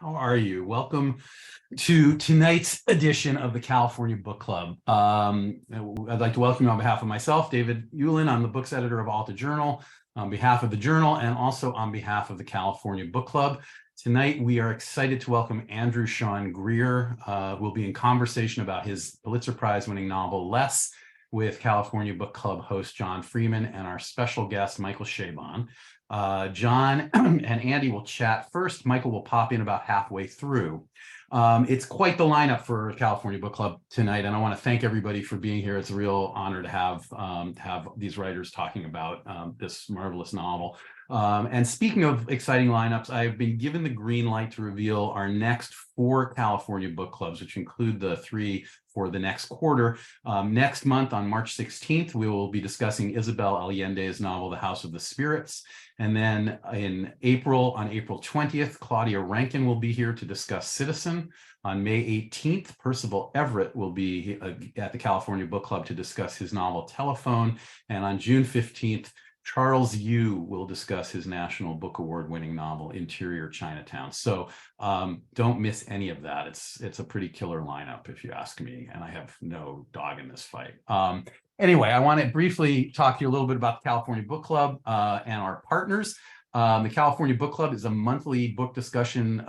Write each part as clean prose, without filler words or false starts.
How are you? Welcome to tonight's edition of the California Book Club. I'd like to welcome you on behalf of myself, David Ulin. I'm the books editor of Alta Journal, on behalf of the Journal, and also on behalf of the California Book Club. Tonight, we are excited to welcome Andrew Sean Greer. We'll be in conversation about his Pulitzer Prize-winning novel, Less, with California Book Club host John Freeman and our special guest, Michael Chabon. John and Andy will chat first. Michael will pop in about halfway through. It's quite the lineup for California Book Club tonight, and I want to thank everybody for being here. It's a real honor to have these writers talking about this marvelous novel. And speaking of exciting lineups, I've been given the green light to reveal our next 4 California book clubs, which include the 3 for the next quarter. Next month, on March 16th, we will be discussing Isabel Allende's novel, The House of the Spirits. And then on April 20th, Claudia Rankin will be here to discuss Citizen. On May 18th, Percival Everett will be at the California Book Club to discuss his novel Telephone. And on June 15th, Charles Yu will discuss his National Book Award winning novel, Interior Chinatown. So don't miss any of that. It's a pretty killer lineup, if you ask me, and I have no dog in this fight. Anyway, I want to briefly talk to you a little bit about the California Book Club and our partners. The California Book Club is a monthly book discussion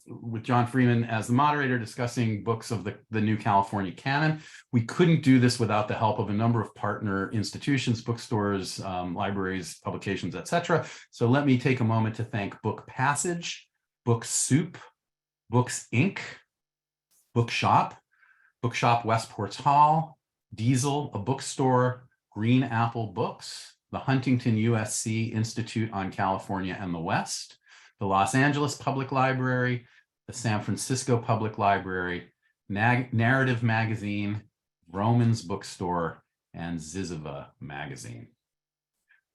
with John Freeman as the moderator, discussing books of the new California canon. We couldn't do this without the help of a number of partner institutions, bookstores, libraries, publications, etc. So let me take a moment to thank Book Passage, Book Soup, Books Inc., Bookshop Westport's Hall, Diesel, a bookstore, Green Apple Books, the Huntington USC Institute on California and the West, the Los Angeles Public Library, the San Francisco Public Library, Narrative Magazine, Romans Bookstore, and Ziziva Magazine.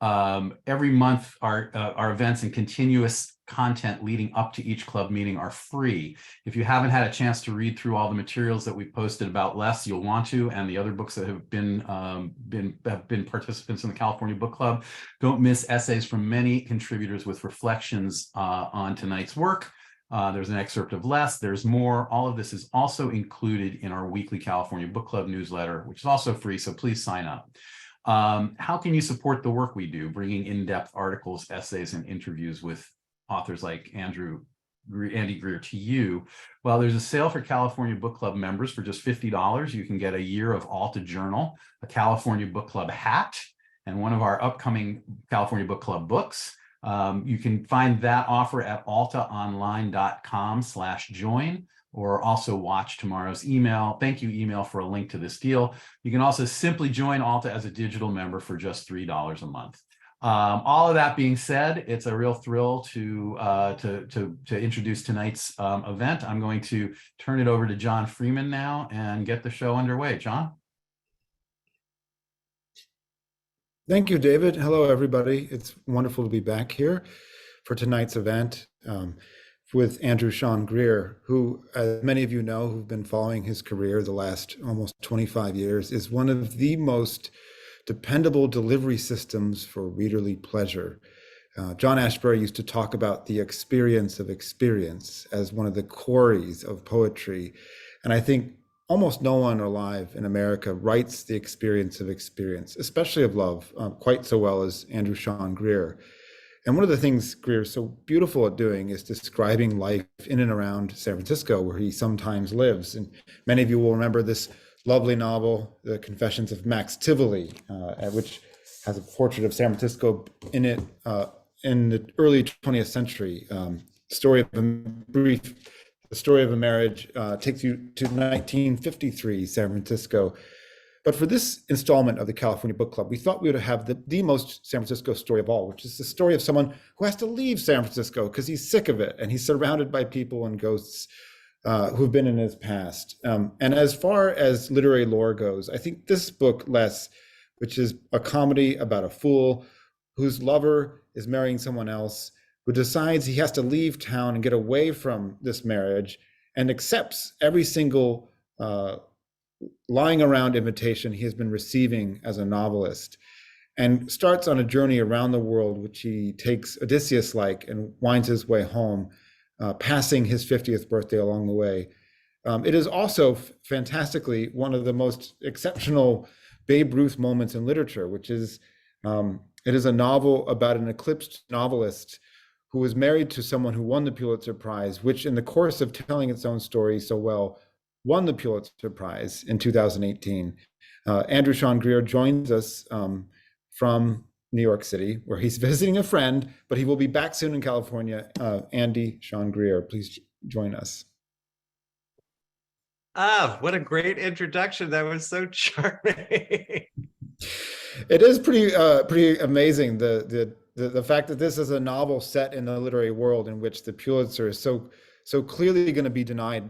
Every month, our events and continuous content leading up to each club meeting are free. If you haven't had a chance to read through all the materials that we've posted about Less, you'll want to, and the other books that have been participants in the California Book Club. Don't miss essays from many contributors with reflections on tonight's work. There's an excerpt of Less. There's more. All of this is also included in our weekly California Book Club newsletter, which is also free, so please sign up. How can you support the work we do, bringing in-depth articles, essays, and interviews with authors like Andy Greer to you? Well, there's a sale for California Book Club members for just $50. You can get a year of Alta Journal, a California Book Club hat, and one of our upcoming California Book Club books. You can find that offer at altaonline.com/join, or also watch tomorrow's thank you email for a link to this deal. You can also simply join Alta as a digital member for just $3 a month. All of that being said, it's a real thrill to introduce tonight's event. I'm going to turn it over to John Freeman now and get the show underway. John? Thank you, David. Hello, everybody. It's wonderful to be back here for tonight's event with Andrew Sean Greer, who, as many of you know, who've been following his career the last almost 25 years, is one of the most dependable delivery systems for readerly pleasure. John Ashbery used to talk about the experience of experience as one of the quarries of poetry. And I think almost no one alive in America writes the experience of experience, especially of love, quite so well as Andrew Sean Greer. And one of the things Greer is so beautiful at doing is describing life in and around San Francisco, where he sometimes lives. And many of you will remember this lovely novel, The Confessions of Max Tivoli, which has a portrait of San Francisco in it in the early 20th century. The story of a marriage takes you to 1953 San Francisco. But for this installment of the California Book Club, we thought we would have the most San Francisco story of all, which is the story of someone who has to leave San Francisco because he's sick of it, and he's surrounded by people and ghosts who've been in his past. And as far as literary lore goes, I think this book, Less, which is a comedy about a fool whose lover is marrying someone else, who decides he has to leave town and get away from this marriage, and accepts every single lying around invitation he has been receiving as a novelist, and starts on a journey around the world, which he takes Odysseus-like and winds his way home passing his 50th birthday along the way. It is also fantastically one of the most exceptional Babe Ruth moments in literature, which is it is a novel about an eclipsed novelist who was married to someone who won the Pulitzer Prize, which in the course of telling its own story so well, won the Pulitzer Prize in 2018. Andrew Sean Greer joins us from New York City, where he's visiting a friend, but he will be back soon in California. Andy Sean Greer, please join us. Ah, what a great introduction. That was so charming. It is pretty amazing the fact that this is a novel set in the literary world in which the Pulitzer is so clearly going to be denied.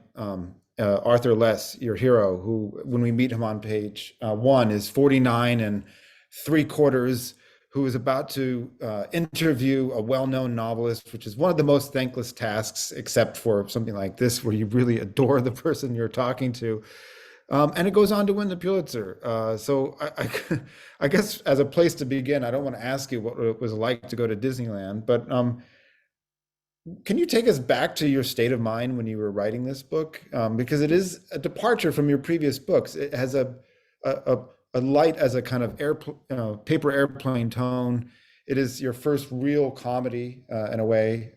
Arthur Less, your hero, who when we meet him on page 1 is 49 and 3/4, who is about to interview a well-known novelist, which is one of the most thankless tasks, except for something like this, where you really adore the person you're talking to. And it goes on to win the Pulitzer. So I guess as a place to begin, I don't want to ask you what it was like to go to Disneyland, but can you take us back to your state of mind when you were writing this book? Because it is a departure from your previous books. It has a light as a kind of paper airplane tone. It is your first real comedy in a way.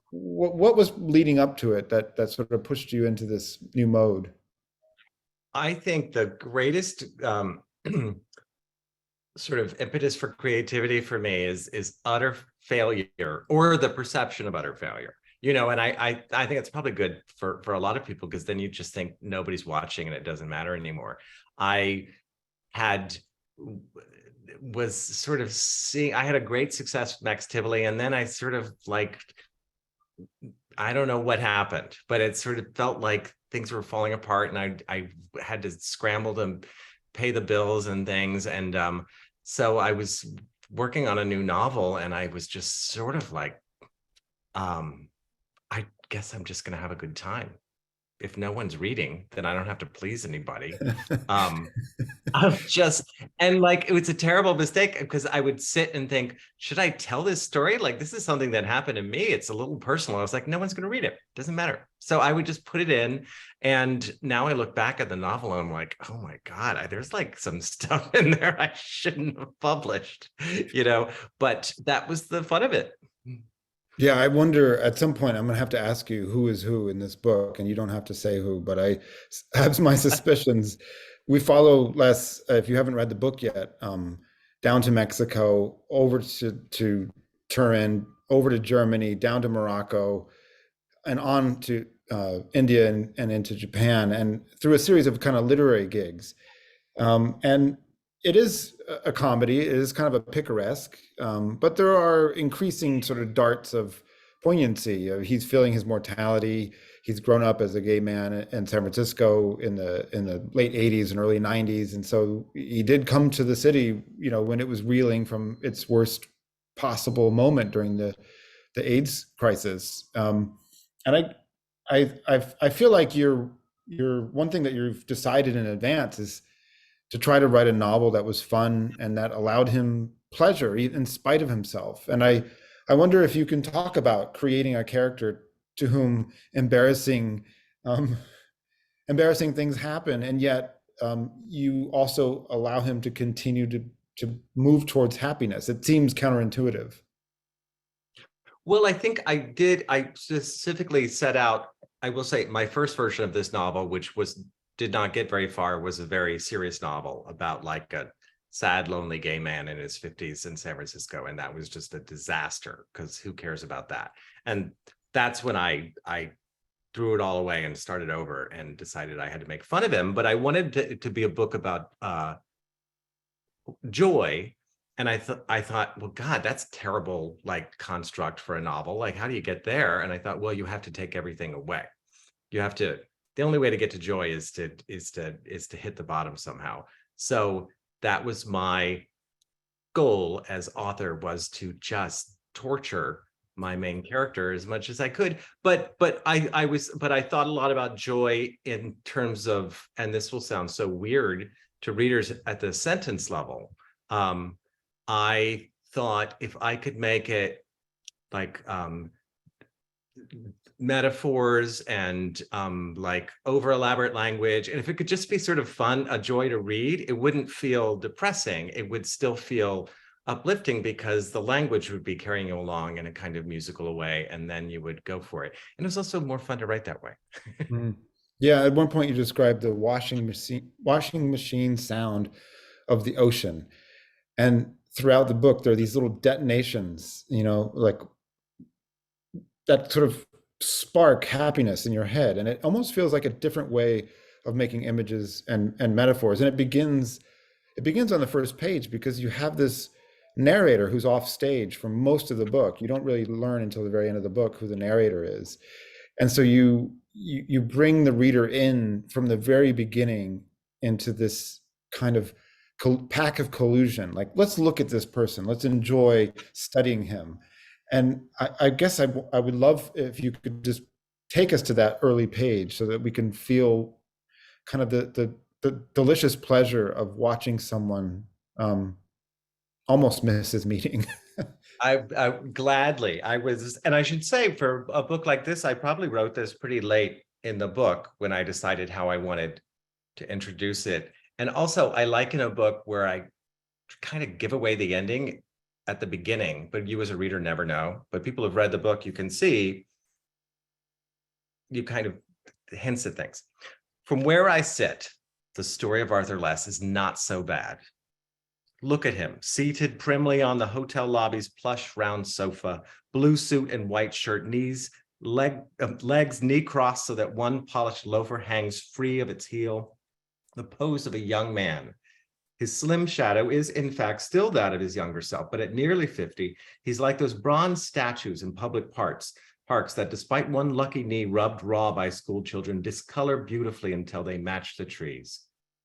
What was leading up to it that sort of pushed you into this new mode? I think the greatest sort of impetus for creativity for me is utter failure, or the perception of utter failure. And I think it's probably good for a lot of people, because then you just think nobody's watching and it doesn't matter anymore. I was sort of seeing, I had a great success with Max Tivoli, and then I sort of I don't know what happened, but it sort of felt like things were falling apart, and I had to scramble to pay the bills and things. And so I was working on a new novel, and I was just sort of I guess I'm just going to have a good time. If no one's reading, then I don't have to please anybody. I'm just, and it was a terrible mistake, because I would sit and think, should I tell this story? This is something that happened to me. It's a little personal. I was like, no one's going to read it. Doesn't matter. So I would just put it in. And now I look back at the novel and I'm like, oh my God, there's some stuff in there I shouldn't have published, but that was the fun of it. Yeah, I wonder at some point I'm going to have to ask you who is who in this book, and you don't have to say who, but I have my suspicions. We follow Les, if you haven't read the book yet, down to Mexico, over to Turin, over to Germany, down to Morocco, and on to India and into Japan, and through a series of kind of literary gigs. And it is a comedy. It is kind of a picaresque, but there are increasing sort of darts of poignancy. He's feeling his mortality. He's grown up as a gay man in San Francisco in the late 80s and early 90s, and so he did come to the city, when it was reeling from its worst possible moment during the AIDS crisis. And I feel like you're one thing that you've decided in advance is to try to write a novel that was fun and that allowed him pleasure in spite of himself. And I wonder if you can talk about creating a character to whom embarrassing things happen, and yet you also allow him to continue to move towards happiness. It seems counterintuitive. Well, I think I specifically set out, I will say, my first version of this novel, which did not get very far, was a very serious novel about a sad, lonely gay man in his 50s in San Francisco. And that was just a disaster, because who cares about that? And that's when I threw it all away and started over and decided I had to make fun of him. But I wanted it to be a book about joy. And I thought, well, God, that's terrible, construct for a novel. How do you get there? And I thought, well, you have to take everything away. You have to. The only way to get to joy is to hit the bottom somehow. So that was my goal as author, was to just torture my main character as much as I could. But I thought a lot about joy in terms of, and this will sound so weird to readers at the sentence level. I thought if I could make it metaphors and like over elaborate language. And if it could just be sort of fun, a joy to read, it wouldn't feel depressing. It would still feel uplifting because the language would be carrying you along in a kind of musical way, and then you would go for it. And it was also more fun to write that way. Mm. Yeah, at one point you described the washing machine sound of the ocean. And throughout the book, there are these little detonations, like that sort of spark happiness in your head. And it almost feels like a different way of making images and metaphors. And it begins on the first page because you have this narrator who's off stage for most of the book. You don't really learn until the very end of the book who the narrator is. And so you bring the reader in from the very beginning into this kind of pack of collusion. Like, let's look at this person. Let's enjoy studying him. And I guess I would love if you could just take us to that early page so that we can feel kind of the delicious pleasure of watching someone almost miss his meeting. I gladly, and I should say, for a book like this, I probably wrote this pretty late in the book when I decided how I wanted to introduce it. And also, I like in a book where I kind of give away the ending at the beginning, but you as a reader never know. But people who've read the book, you can see, you kind of hints at things. From where I sit, the story of Arthur Less is not so bad. Look at him, seated primly on the hotel lobby's plush round sofa, blue suit and white shirt, legs knee crossed so that one polished loafer hangs free of its heel. The pose of a young man. His slim shadow is, in fact, still that of his younger self, but at nearly 50, he's like those bronze statues in public parks that, despite one lucky knee rubbed raw by school children, discolor beautifully until they match the trees.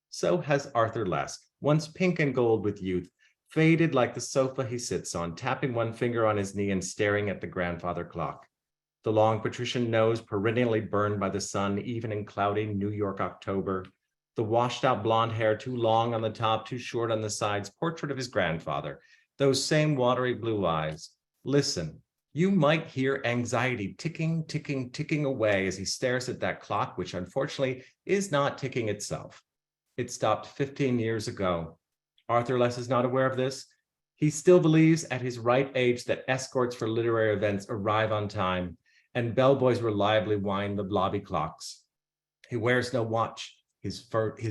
So has Arthur Less, once pink and gold with youth, faded like the sofa he sits on, tapping one finger on his knee and staring at the grandfather clock. The long patrician nose perennially burned by the sun, even in cloudy New York October. The washed out blonde hair, too long on the top, too short on the sides, portrait of his grandfather. Those same watery blue eyes. Listen, you might hear anxiety ticking, ticking, ticking away as he stares at that clock, which unfortunately is not ticking itself. It stopped 15 years ago. Arthur Less is not aware of this. He still believes at his ripe age that escorts for literary events arrive on time and bellboys reliably wind the lobby clocks. He wears no watch. His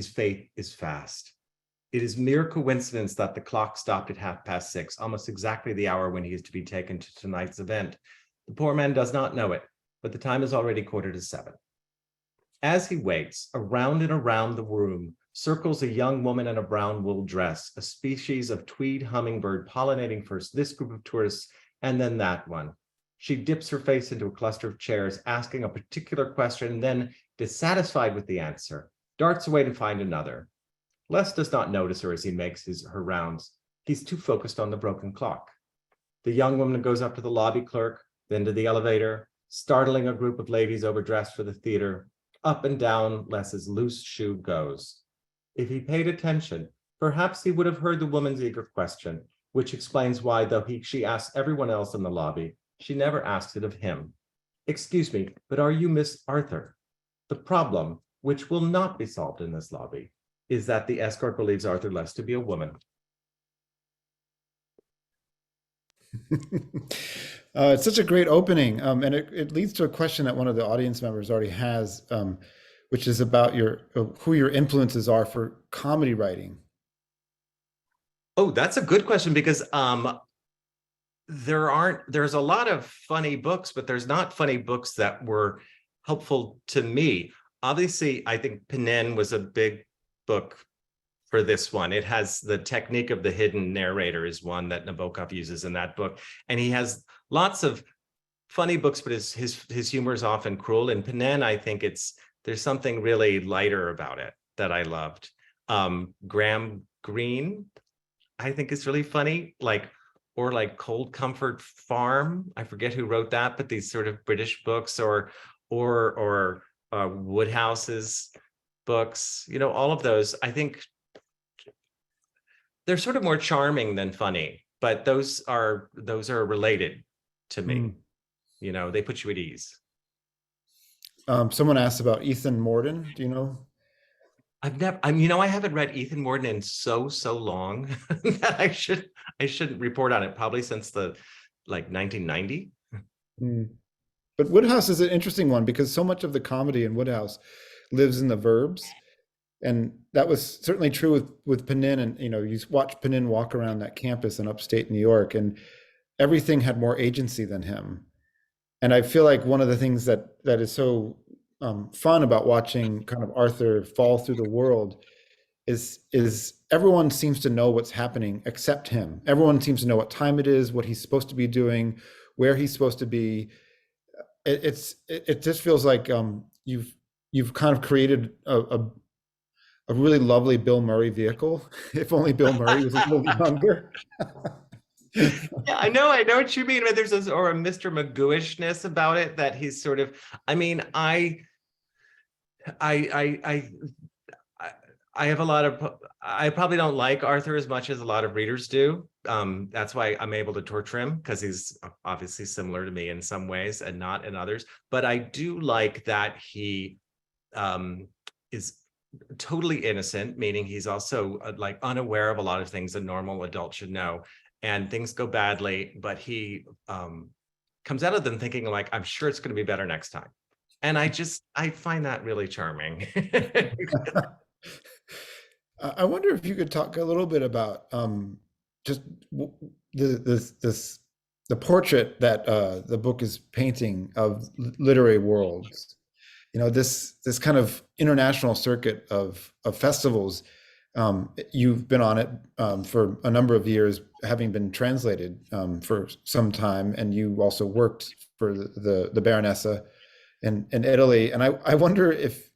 faith is fast. It is mere coincidence that the clock stopped at 6:30, almost exactly the hour when he is to be taken to tonight's event. The poor man does not know it, but the time is already 7:15. As he waits, around and around the room circles a young woman in a brown wool dress, a species of tweed hummingbird pollinating first this group of tourists and then that one. She dips her face into a cluster of chairs, asking a particular question, and then, dissatisfied with the answer, darts away to find another. Les does not notice her as he makes her rounds. He's too focused on the broken clock. The young woman goes up to the lobby clerk, then to the elevator, startling a group of ladies overdressed for the theater. Up and down Les's loose shoe goes. If he paid attention, perhaps he would have heard the woman's eager question, which explains why, though she asks everyone else in the lobby, she never asks it of him. Excuse me, but are you Miss Arthur? The problem, which will not be solved in this lobby, is that the escort believes Arthur Less to be a woman. It's such a great opening, and it leads to a question that one of the audience members already has, which is about who your influences are for comedy writing. Oh, that's a good question, because there's a lot of funny books, but there's not funny books that were helpful to me. Obviously, I think Penin was a big book for this one. It has the technique of the hidden narrator is one that Nabokov uses in that book. And he has lots of funny books, but his humor is often cruel. In Penin, I think there's something really lighter about it that I loved. Graham Greene, I think is really funny, like Cold Comfort Farm. I forget who wrote that, but these sort of British books, or Woodhouse's books, all of those, I think they're sort of more charming than funny, but those are related to me. They put you at ease. Someone asked about Ethan Morden. Do you know? I've never, I haven't read Ethan Morden in so long that I shouldn't report on it, probably since the like 1990. Mm. But Woodhouse is an interesting one because so much of the comedy in Woodhouse lives in the verbs. And that was certainly true with Panin. And, you watch Panin walk around that campus in upstate New York, and everything had more agency than him. And I feel like one of the things that is so fun about watching kind of Arthur fall through the world is everyone seems to know what's happening except him. Everyone seems to know what time it is, what he's supposed to be doing, where he's supposed to be. It just feels like you've kind of created a really lovely Bill Murray vehicle. If only Bill Murray was a little younger. Yeah, I know what you mean, but there's a Mr. Magooishness about it that he's sort of, I mean, I have a lot of, I probably don't like Arthur as much as a lot of readers do. That's why I'm able to torture him, because he's obviously similar to me in some ways and not in others. But I do like that he is totally innocent, meaning he's also like unaware of a lot of things a normal adult should know. And things go badly, but he comes out of them thinking like, I'm sure it's going to be better next time. And I find that really charming. I wonder if you could talk a little bit about just the portrait that the book is painting of literary worlds. This kind of international circuit of festivals. You've been on it for a number of years, having been translated for some time, and you also worked for the Baronessa in Italy. And I wonder if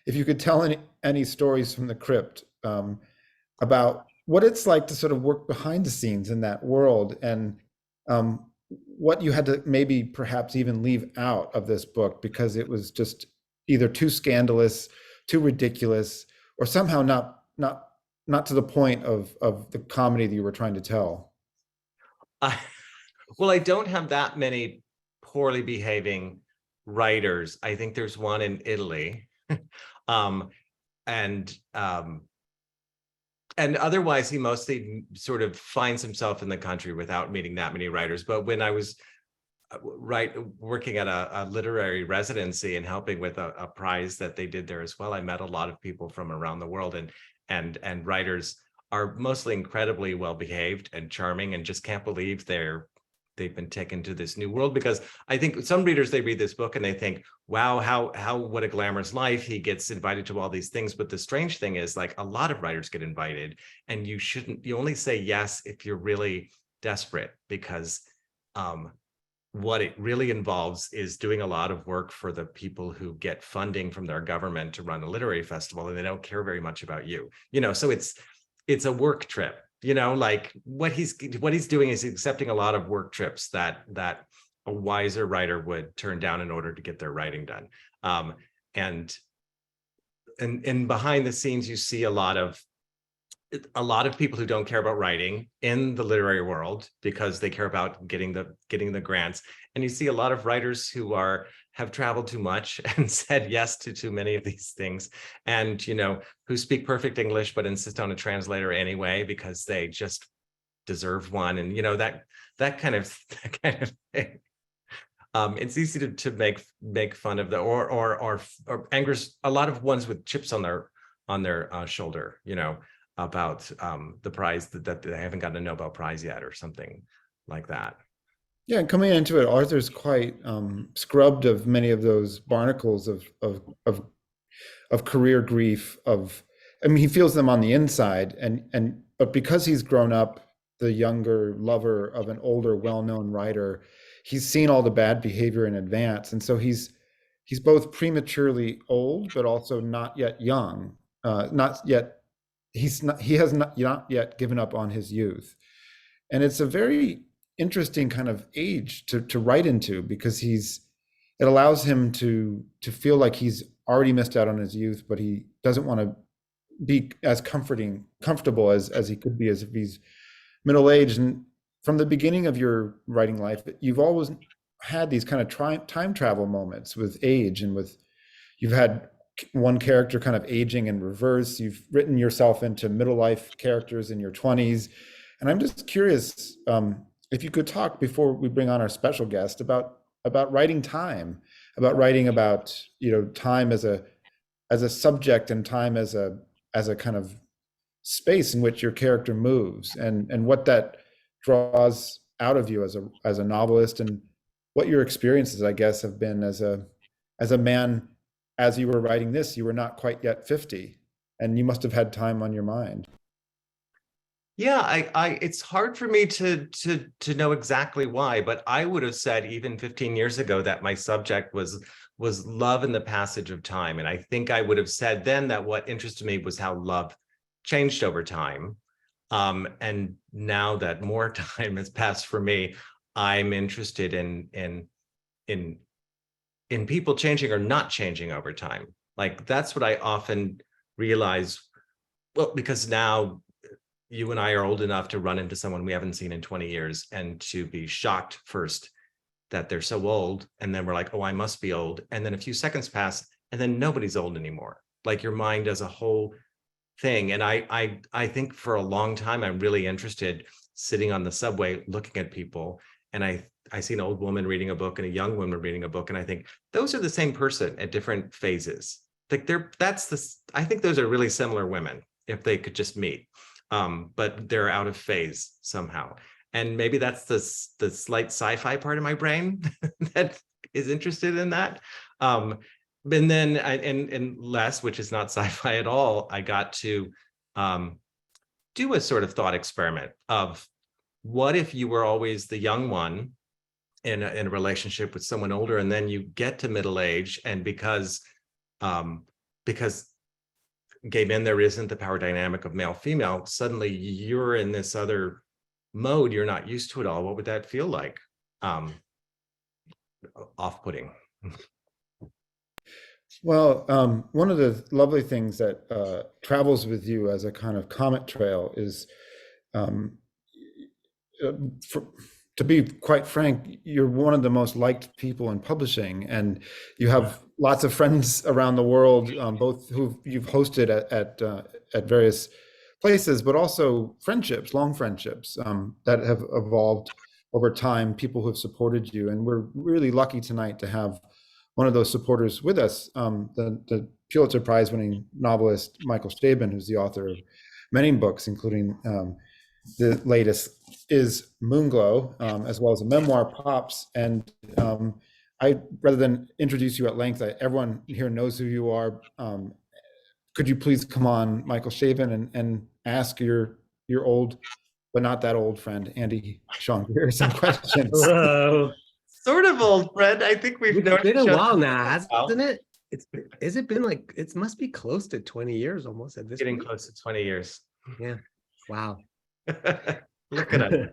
you could tell any stories from the crypt about what it's like to sort of work behind the scenes in that world, and what you had to maybe perhaps even leave out of this book because it was just either too scandalous, too ridiculous, or somehow not to the point of the comedy that you were trying to tell. Well, I don't have that many poorly behaving writers. I think there's one in Italy. And otherwise, he mostly sort of finds himself in the country without meeting that many writers. But when I was working at a literary residency and helping with a prize that they did there as well, I met a lot of people from around the world, and writers are mostly incredibly well behaved and charming, and just can't believe they've been taken to this new world. Because I think some readers, they read this book and they think, wow, what a glamorous life, he gets invited to all these things. But the strange thing is, like, a lot of writers get invited, and you only say yes if you're really desperate, because what it really involves is doing a lot of work for the people who get funding from their government to run a literary festival, and they don't care very much about you. So it's a work trip. Like what he's doing is accepting a lot of work trips that a wiser writer would turn down in order to get their writing done. And behind the scenes, you see a lot of people who don't care about writing in the literary world because they care about getting the grants. And you see a lot of writers who have traveled too much and said yes to too many of these things, and who speak perfect English but insist on a translator anyway because they just deserve one, and that kind of thing. It's easy to make fun of or angers a lot of ones with chips on their shoulder, about the prize that they haven't gotten a Nobel Prize yet or something like that. Yeah, and coming into it, Arthur's quite scrubbed of many of those barnacles of career grief. He feels them on the inside, but because he's grown up the younger lover of an older, well-known writer, he's seen all the bad behavior in advance, and so he's both prematurely old, but also not yet young. Not yet. He has not yet given up on his youth, and it's a very interesting kind of age to write into, because it allows him to feel like he's already missed out on his youth, but he doesn't want to be as comfortable as he could be as if he's middle-aged. And from the beginning of your writing life, you've always had these kind of time travel moments with age, and with you've had one character kind of aging in reverse. You've written yourself into middle life characters in your 20s. And I'm just curious, if you could talk before we bring on our special guest about writing time, about writing about, time as a subject, and time as a kind of space in which your character moves, and what that draws out of you as a novelist, and what your experiences, I guess, have been as a man. As you were writing this, you were not quite yet 50, and you must have had time on your mind. Yeah, it's hard for me to know exactly why, but I would have said even 15 years ago that my subject was love and the passage of time. And I think I would have said then that what interested me was how love changed over time. And now that more time has passed for me, I'm interested in people changing or not changing over time. Like, that's what I often realize. Well, because now you and I are old enough to run into someone we haven't seen in 20 years and to be shocked first that they're so old. And then we're like, oh, I must be old. And then a few seconds pass and then nobody's old anymore. Like, your mind does a whole thing. And I think for a long time, I'm really interested sitting on the subway, looking at people. And I see an old woman reading a book and a young woman reading a book. And I think those are the same person at different phases. Like, I think those are really similar women if they could just meet. But they're out of phase somehow. And maybe that's the slight sci-fi part of my brain that is interested in that. And then and less, which is not sci-fi at all, I got to do a sort of thought experiment of, what if you were always the young one in a relationship with someone older, and then you get to middle age, and because gay men, there isn't the power dynamic of male female, suddenly you're in this other mode, you're not used to it all. What would that feel like? Off-putting. Well, one of the lovely things that travels with you as a kind of comet trail is, to be quite frank, you're one of the most liked people in publishing, and you have lots of friends around the world, both who you've hosted at various places, but also friendships, long friendships, that have evolved over time, people who have supported you. And we're really lucky tonight to have one of those supporters with us, the Pulitzer Prize winning novelist, Michael Chabon, who's the author of many books, including the latest is Moonglow, as well as a memoir, Pops. And rather than introduce you at length, everyone here knows who you are. Could you please come on, Michael Chabon, and ask your old, but not that old friend, Andy Sean Greer, some questions? Hello. Sort of old friend. I think we've known It's been a each other while now, for a while. hasn't it? Has it been like, it must be close to 20 years almost at this Getting point. close to 20 years. Yeah. Wow. Look at us.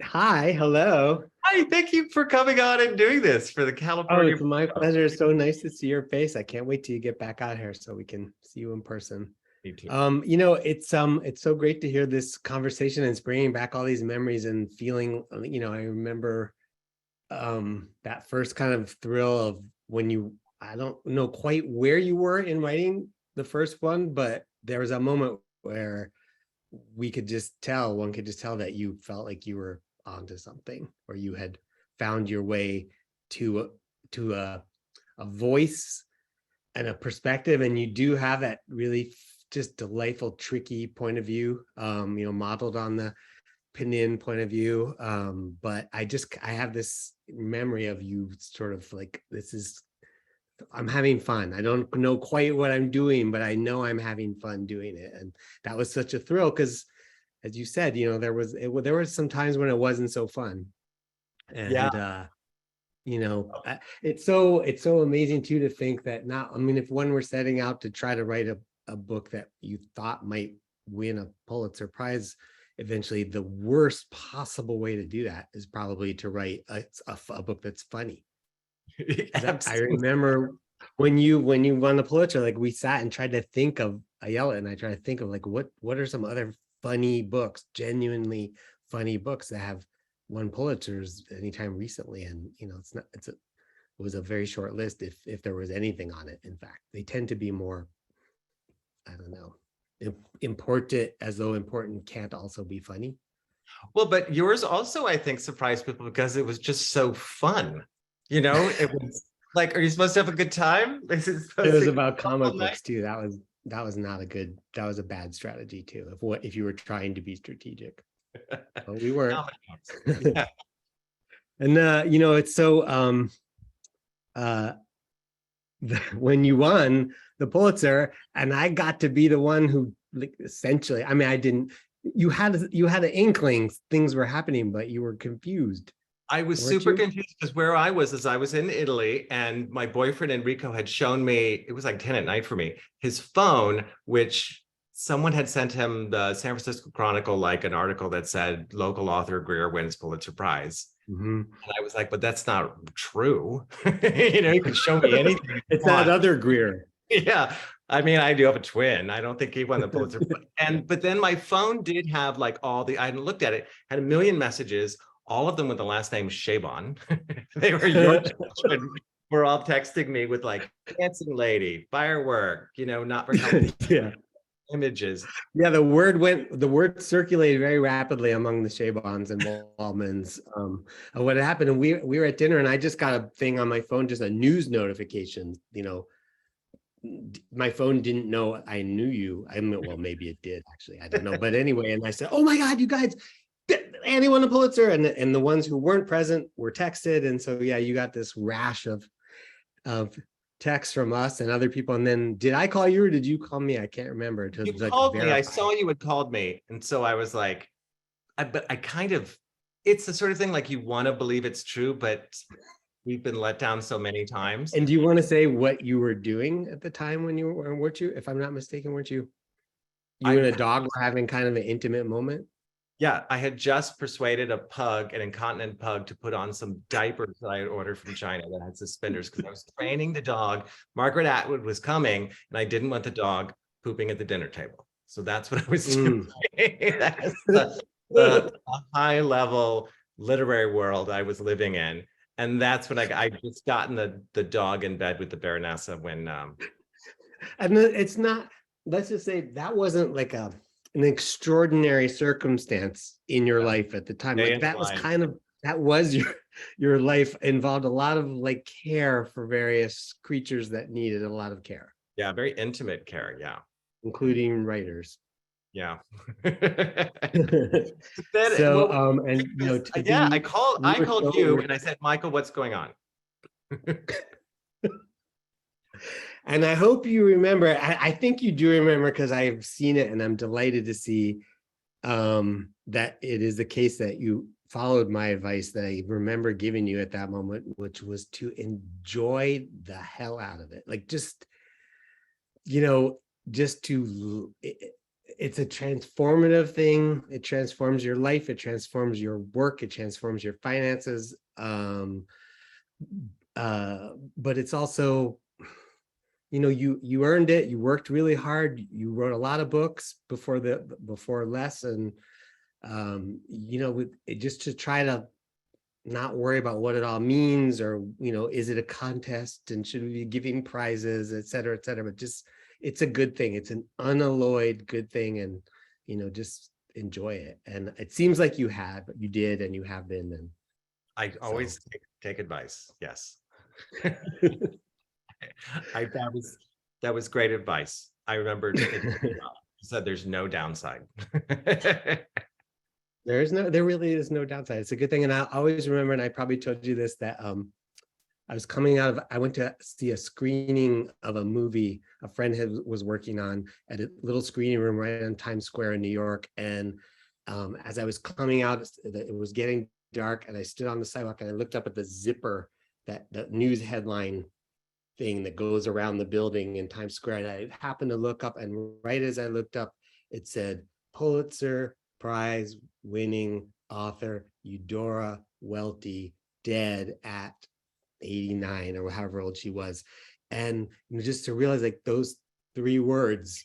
Hi, hello. Hi, thank you for coming on and doing this for the Oh, California. it's my pleasure. It's so nice to see your face. I can't wait till you get back out here so we can see you in person. It's so great to hear this conversation, and it's bringing back all these memories and feeling, I remember that first kind of thrill of when I don't know quite where you were in writing the first one, but there was a moment where one could just tell that you felt like you were onto something, or you had found your way to a voice and a perspective, and you do have that really just delightful, tricky point of view, modeled on the Pinion point of view. But I have this memory of you sort of like, I'm having fun. I don't know quite what I'm doing, but I know I'm having fun doing it. And that was such a thrill because, as you said, there were some times when it wasn't so fun. And it's so amazing too to think that if one were setting out to try to write a book that you thought might win a Pulitzer Prize eventually, the worst possible way to do that is probably to write a book that's funny. I remember when you won the Pulitzer, like we sat and tried to think of, Ayala and I tried to think of like what are some other funny books, genuinely funny books that have won Pulitzers anytime recently, and it was a very short list if there was anything on it. In fact, they tend to be more, I don't know, important, as though important can't also be funny. Well, but yours also, I think, surprised people because it was just so fun. It was like, are you supposed to have a good time? Is it It was about comic books too. That was not a good. That was a bad strategy too. If you were trying to be strategic, but we weren't. Yeah. And it's so when you won the Pulitzer, and I got to be the one who, like, essentially, I mean, I didn't. You had an inkling things were happening, but you were confused. I was super confused because where I was I was in Italy, and my boyfriend Enrico had shown me, it was like 10 at night for me, his phone, which someone had sent him, the San Francisco Chronicle, like an article that said local author Greer wins Pulitzer Prize. Mm-hmm. And I was like, but that's not true. You can show me anything. It's that other Greer. Yeah. I mean, I do have a twin. I don't think he won the Pulitzer. But then my phone did have like I hadn't looked at it, had a million messages, all of them with the last name Chabon. They were your children. Were all texting me with like dancing lady, firework, not for yeah. images. Yeah, the word circulated very rapidly among the Chabons and Waldmans of what had happened. And we were at dinner, and I just got a thing on my phone, just a news notification. My phone didn't know I knew you. I mean, well, maybe it did actually. I don't know. But anyway, and I said, "Oh my God, you guys, Annie won a Pulitzer," and the ones who weren't present were texted. And so yeah, you got this rash of texts from us and other people. And then did I call you or did you call me? I can't remember. You called me. I saw you had called me, and so I was like, it's the sort of thing like you want to believe it's true, but we've been let down so many times. And do you want to say what you were doing at the time when weren't you, if I'm not mistaken, weren't you and a dog were having kind of an intimate moment? Yeah, I had just persuaded an incontinent pug, to put on some diapers that I had ordered from China that had suspenders, because I was training the dog. Margaret Atwood was coming, and I didn't want the dog pooping at the dinner table. So that's what I was doing. That's the high level literary world I was living in. And that's when I just gotten the dog in bed with the Baronessa when and it's not, let's just say that wasn't like an extraordinary circumstance in your life at the time. Like that was your life, involved a lot of like care for various creatures that needed a lot of care. Yeah, very intimate care, yeah. Including writers. Yeah. So I called you and I said, Michael, what's going on? And I hope you remember, I think you do remember, because I've seen it and I'm delighted to see that it is the case that you followed my advice that I remember giving you at that moment, which was to enjoy the hell out of it. Like it's a transformative thing. It transforms your life. It transforms your work. It transforms your finances. But it's also, you earned it. You worked really hard. You wrote a lot of books before less, and just to try to not worry about what it all means, or is it a contest and should we be giving prizes, et cetera, but just, it's a good thing. It's an unalloyed good thing, and just enjoy it. And it seems like you did, and you have been. And I always take advice. Yes. That was great advice. I remember you said there's no downside. There really is no downside. It's a good thing. And I always remember, and I probably told you this, that I went to see a screening of a movie a friend was working on at a little screening room right on Times Square in New York. And as I was coming out, it was getting dark, and I stood on the sidewalk and I looked up at the zipper, that news headline thing that goes around the building in Times Square. And I happened to look up, and right as I looked up, it said Pulitzer Prize winning author Eudora Welty, dead at 89 or however old she was. And just to realize, like, those three words,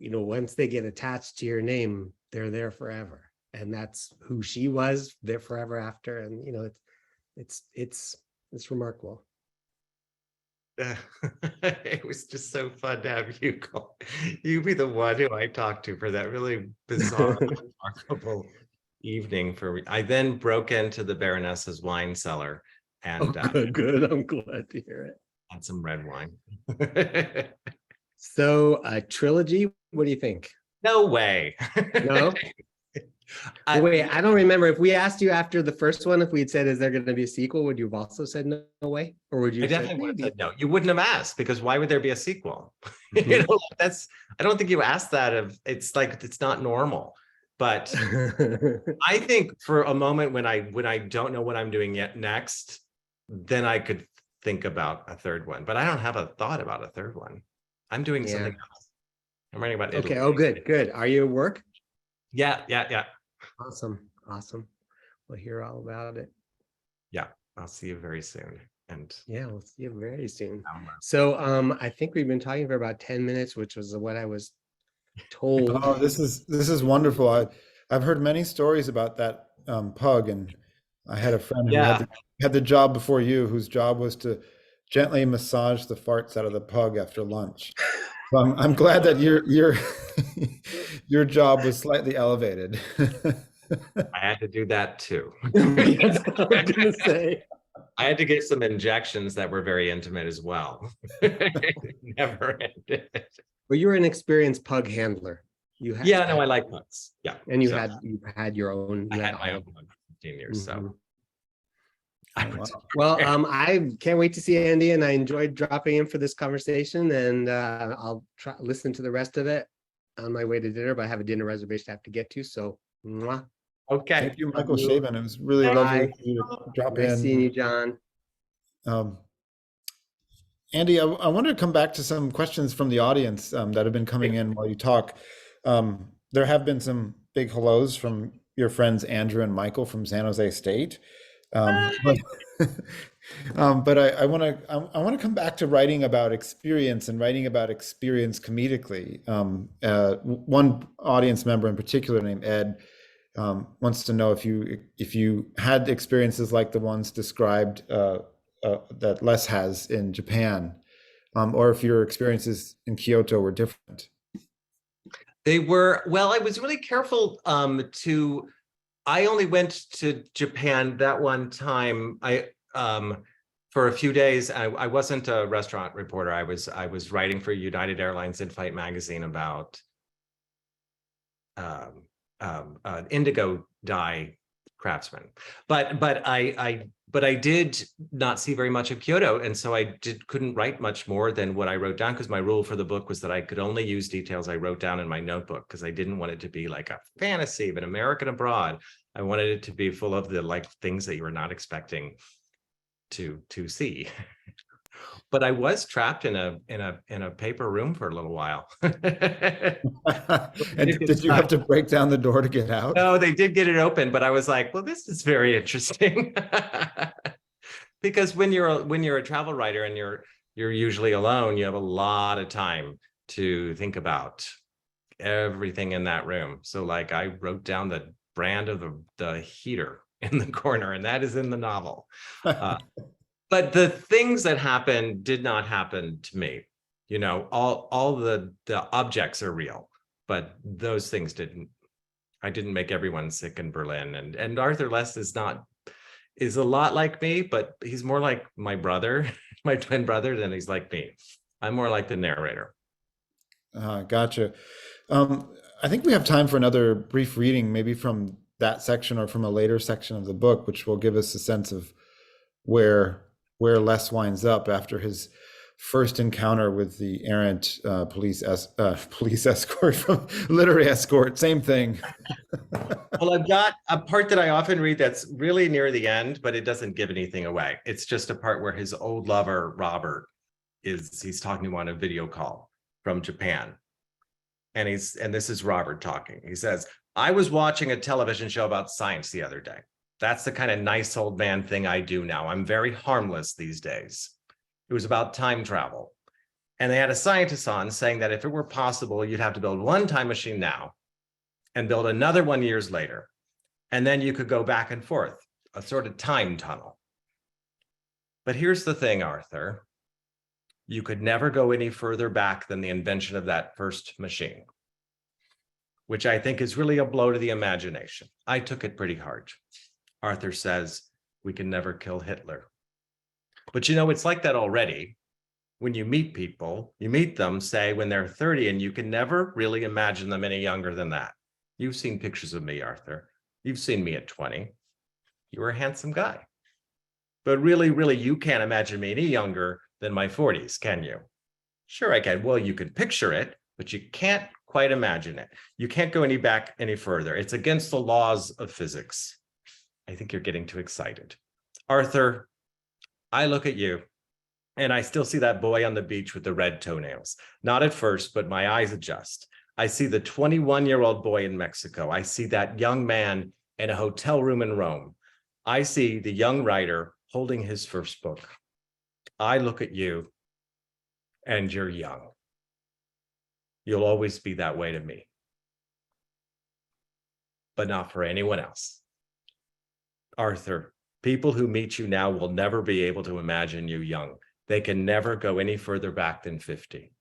once they get attached to your name, they're there forever. and that's who she was there forever after. And, you know, it's remarkable. It was just so fun to have you call. You be the one who I talked to for that really bizarre, remarkable evening. I then broke into the Baroness's wine cellar and Good. I'm glad to hear it. had some red wine. So a trilogy, what do you think? No way. No? Wait, I don't remember. If we asked you after the first one, if we'd said, is there going to be a sequel, would you have also said no way? Or would you I have said, definitely would have maybe? said no. You wouldn't have asked, because why would there be a sequel? Mhm. You know, I don't think you asked that it's like, it's not normal. But I think for a moment when I don't know what I'm doing yet next, then I could think about a third one. But I don't have a thought about a third one. I'm doing something else. I'm writing about Italy. Okay. Oh, good. Are you at work? Yeah. Awesome. We'll hear all about it. Yeah. I'll see you very soon. And Yeah, we'll see you very soon. um, So I think we've been talking for about 10 minutes, which was what I was told. Oh, this is wonderful. I've heard many stories about that pug, and I had a friend who had the job before you, whose job was to gently massage the farts out of the pug after lunch. So I'm glad that your job was slightly elevated. I had to do that too. That's what I was gonna say. I had to get some injections that were very intimate as well. It never ended. But you're an experienced pug handler. You had, Yeah, no, I like pugs. Yeah. and you So, had your own. I you had had my all own of pug for 15 years. So Mhm. I would Well, I can't wait to see Andy, and I enjoyed dropping in for this conversation, and I'll try listen to the rest of it on my way to dinner, but I have a dinner reservation I have to get to. So, mwah. okay. Thank you, Michael Chabon. It was really Bye. lovely for you to drop Nice seeing in. you, John. Andy, I wanted to come back to some questions from the audience that have been coming in while you talk. There have been some big hellos from your friends Andrew and Michael from San Jose State. But I want to come back to writing about experience and writing about experience comedically. One audience member in particular named Ed wants to know if you had experiences like the ones described that Les has in Japan, or if your experiences in Kyoto were different. They were, well, I was really careful I only went to Japan that one time. For a few days. I wasn't a restaurant reporter. I was writing for United Airlines in-flight magazine about indigo dye craftsmen. But I did not see very much of Kyoto, and so I couldn't write much more than what I wrote down, because my rule for the book was that I could only use details I wrote down in my notebook, because I didn't want it to be like a fantasy of an American abroad. I wanted it to be full of the like things that you were not expecting to see. But I was trapped in a paper room for a little while. And did you have to break down the door to get out? No, they did get it open, but I was like, well, this is very interesting. Because when you're a travel writer and you're usually alone, you have a lot of time to think about everything in that room. So like I wrote down the brand of the heater in the corner, and that is in the novel. But the things that happened did not happen to me. You know, all the objects are real, but those things didn't. I didn't make everyone sick in Berlin. And Arthur Less is a lot like me, but he's more like my brother, my twin brother, than he's like me. I'm more like the narrator. Gotcha. I think we have time for another brief reading, maybe from that section or from a later section of the book, which will give us a sense of where Les winds up after his first encounter with the errant police escort from literary escort, same thing. Well, I've got a part that I often read that's really near the end, but it doesn't give anything away. It's just a part where his old lover, Robert, he's talking to him on a video call from Japan. And this is Robert talking. He says, I was watching a television show about science the other day. That's the kind of nice old man thing I do now. I'm very harmless these days. It was about time travel. And they had a scientist on saying that if it were possible, you'd have to build one time machine now and build another one years later. And then you could go back and forth, a sort of time tunnel. But here's the thing, Arthur. You could never go any further back than the invention of that first machine, which I think is really a blow to the imagination. I took it pretty hard. Arthur says, we can never kill Hitler. But you know, it's like that already. When you meet people, you meet them, say, when they're 30, and you can never really imagine them any younger than that. You've seen pictures of me, Arthur. You've seen me at 20. You were a handsome guy. But really, really, you can't imagine me any younger than my 40s, can you? Sure, I can. Well, you can picture it, but you can't quite imagine it. You can't go back any further. It's against the laws of physics. I think you're getting too excited. Arthur, I look at you, and I still see that boy on the beach with the red toenails. Not at first, but my eyes adjust. I see the 21-year-old boy in Mexico. I see that young man in a hotel room in Rome. I see the young writer holding his first book. I look at you, and you're young. You'll always be that way to me, but not for anyone else. Arthur, people who meet you now will never be able to imagine you young. They can never go any further back than 50.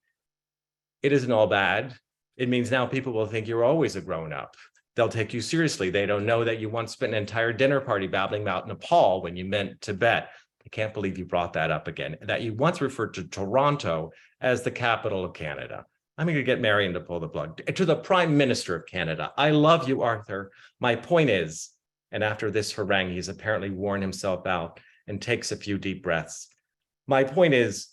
It isn't all bad. It means now people will think you're always a grown-up. They'll take you seriously. They don't know that you once spent an entire dinner party babbling about Nepal when you meant Tibet. I can't believe you brought that up again. That you once referred to Toronto as the capital of Canada. I'm going to get Marion to pull the plug. To the Prime Minister of Canada. I love you, Arthur. My point is, and after this harangue, he's apparently worn himself out and takes a few deep breaths. My point is,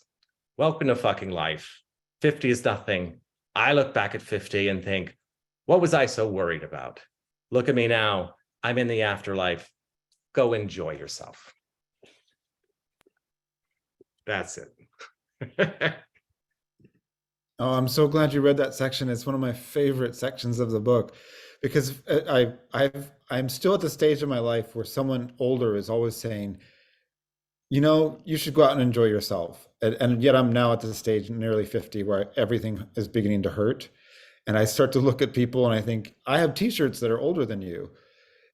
welcome to fucking life. 50 is nothing. I look back at 50 and think, what was I so worried about? Look at me now. I'm in the afterlife. Go enjoy yourself. That's it. Oh, I'm so glad you read that section. It's one of my favorite sections of the book, because I'm still at the stage of my life where someone older is always saying, you know, you should go out and enjoy yourself. And yet I'm now at the stage, nearly 50, where everything is beginning to hurt. And I start to look at people and I think, I have t-shirts that are older than you.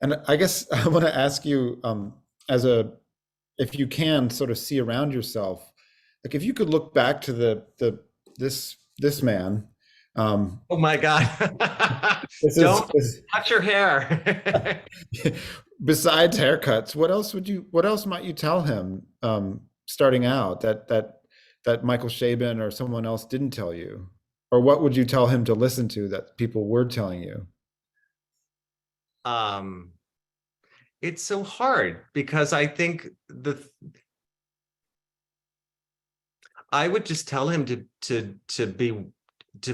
And I guess I want to ask you, if you can sort of see around yourself, like if you could look back to this man. Oh my God. Don't touch your hair. Besides haircuts, what else might you tell him starting out that Michael Chabon or someone else didn't tell you? Or what would you tell him to listen to that people were telling you? It's so hard because I think I would just tell him to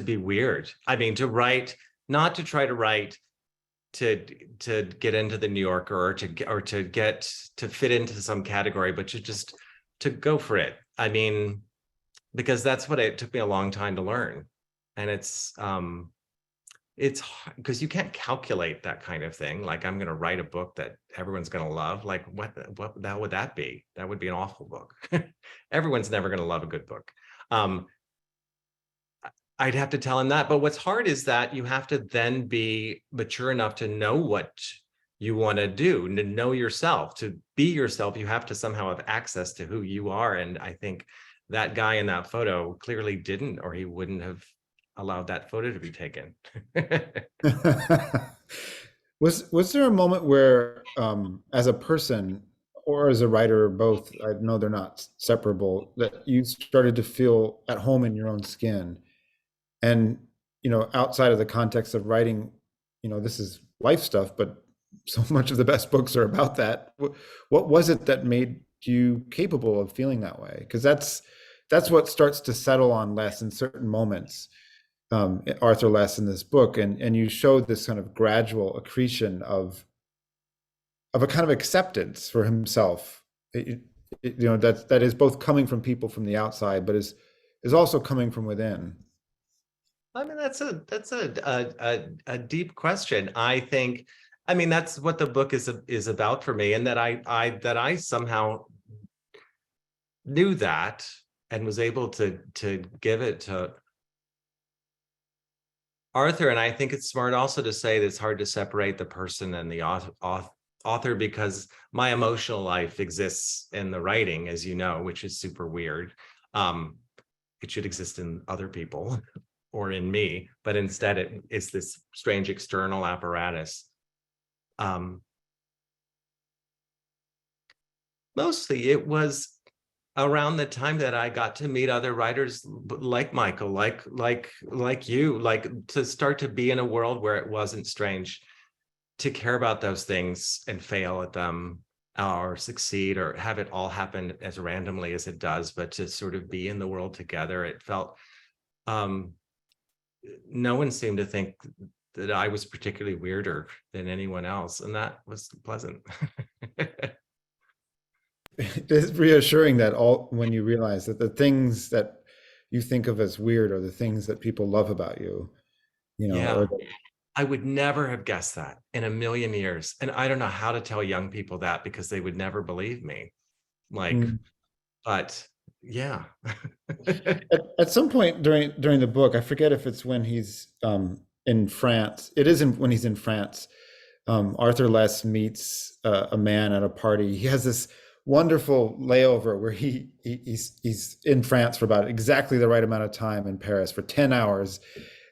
be weird. I mean, to write, not to try to write to get into the New Yorker or to get to fit into some category, but to go for it. I mean, because that's what it took me a long time to learn. And it's because you can't calculate that kind of thing. Like, I'm going to write a book that everyone's going to love. Like, what would that be? That would be an awful book. Everyone's never going to love a good book. I'd have to tell him that. But what's hard is that you have to then be mature enough to know what you want to do, to know yourself, to be yourself. You have to somehow have access to who you are. And I think that guy in that photo clearly didn't, or he wouldn't have allowed that photo to be taken. Was there a moment where, as a person or as a writer, or both, I know they're not separable, that you started to feel at home in your own skin? And, you know, outside of the context of writing, you know, this is life stuff, but so much of the best books are about that. What was it that made you capable of feeling that way? Because that's what starts to settle on less in certain moments. Arthur less in this book, and you showed this kind of gradual accretion of a kind of acceptance for himself. You know, that is both coming from people from the outside, but is also coming from within. I mean, that's a deep question. I think, I mean, that's what the book is about for me, and that I somehow knew that and was able to give it to Arthur, and I think it's smart also to say that it's hard to separate the person and the author, because my emotional life exists in the writing, as you know, which is super weird. It should exist in other people or in me, but instead it's this strange external apparatus. Mostly it was around the time that I got to meet other writers like Michael, like you, like to start to be in a world where it wasn't strange to care about those things and fail at them, or succeed, or have it all happen as randomly as it does, but to sort of be in the world together. It felt, no one seemed to think that I was particularly weirder than anyone else, and that was pleasant. It's reassuring that when you realize that the things that you think of as weird are the things that people love about you, Yeah. or I would never have guessed that in a million years. And I don't know how to tell young people that, because they would never believe me. Like, but yeah. At some point during the book, I forget if it's when he's in France. It isn't when he's in France. Arthur Less meets a man at a party. He has this wonderful layover where he's in France for about exactly the right amount of time in Paris for 10 hours,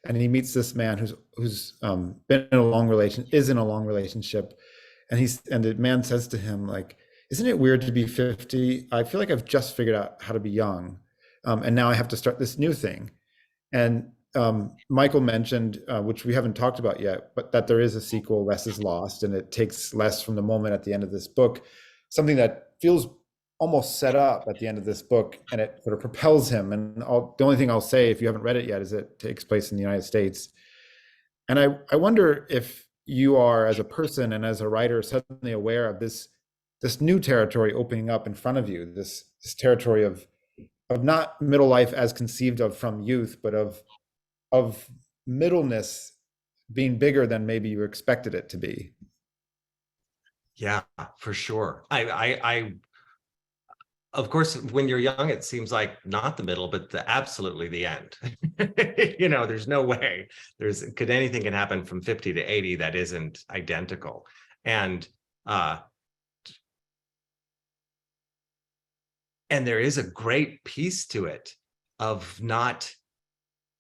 and he meets this man who's been in a long relationship, and the man says to him, like, isn't it weird to be 50? I feel like I've just figured out how to be young, and now I have to start this new thing. And Michael mentioned, which we haven't talked about yet, but that there is a sequel, Less is Lost, and it takes Less from the moment at the end of this book, something that feels almost set up at the end of this book, and it sort of propels him. And the only thing I'll say, if you haven't read it yet, is it takes place in the United States. And I wonder if you are, as a person and as a writer, suddenly aware of this new territory opening up in front of you, this territory of not middle life as conceived of from youth, but of middleness being bigger than maybe you expected it to be. Yeah, for sure. I of course, when you're young, it seems like not the middle, but absolutely the end. There's no way. Could anything can happen from 50 to 80 that isn't identical. And there is a great piece to it of not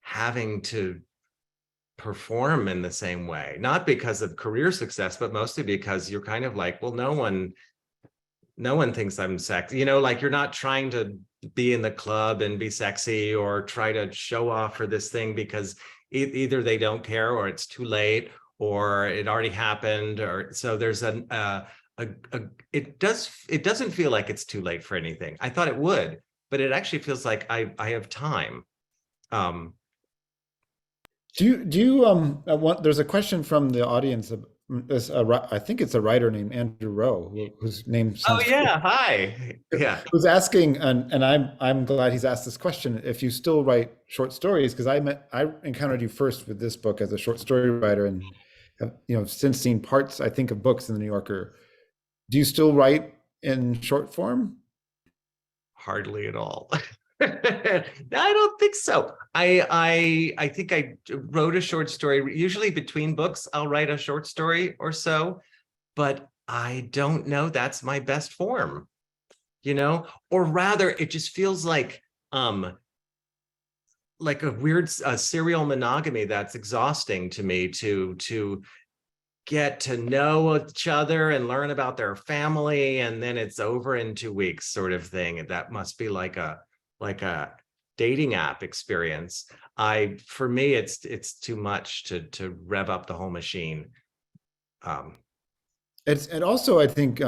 having to perform in the same way, not because of career success, but mostly because you're kind of like, well, no one thinks I'm sexy, like you're not trying to be in the club and be sexy or try to show off for this thing, because either they don't care, or it's too late, or it already happened, or so there's it doesn't feel like it's too late for anything. I thought it would, but it actually feels like I have time. There's a question from the audience. I think it's a writer named Andrew Rowe, whose name sounds Hi. Yeah. Who's asking, and I'm glad he's asked this question, if you still write short stories, because I encountered you first with this book as a short story writer, and have since seen parts, I think, of books in the New Yorker. Do you still write in short form? Hardly at all. I don't think so. I think I wrote a short story. Usually between books, I'll write a short story or so, but I don't know that's my best form, or rather it just feels like a weird serial monogamy that's exhausting to me, to get to know each other and learn about their family, and then it's over in 2 weeks, sort of thing. That must be like a dating app experience. For me, it's too much to rev up the whole machine. And also, I think